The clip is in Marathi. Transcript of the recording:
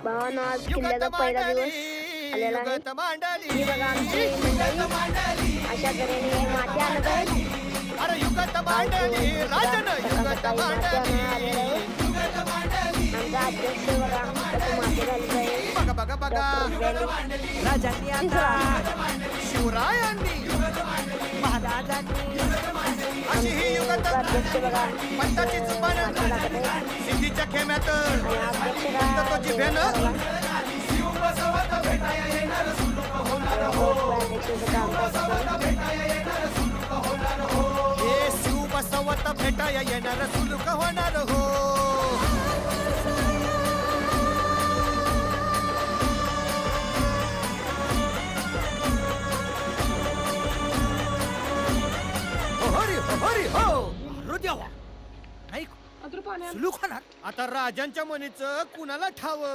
भावानं आज किल्ल्याचा पहिला दिवस आलेला आहे. ही बघा आमची मंडळी अशा तऱ्हेने माती आणत आहेत. आमचा अध्यक्ष बघा कसं माती घालत आहे. राजांनी आता शिवरायांनी महाराजांनी अशी ही अध्यक्ष बघा पंताची जुबान सिद्धीच्या खेम्यात हे शिव बसवत भेटाया येणार सुलूक होणार हो. हरी हरी हो हृदयावा ऐक सुलूक होणार आता राजांच्या मनीचं कुणाला ठाव.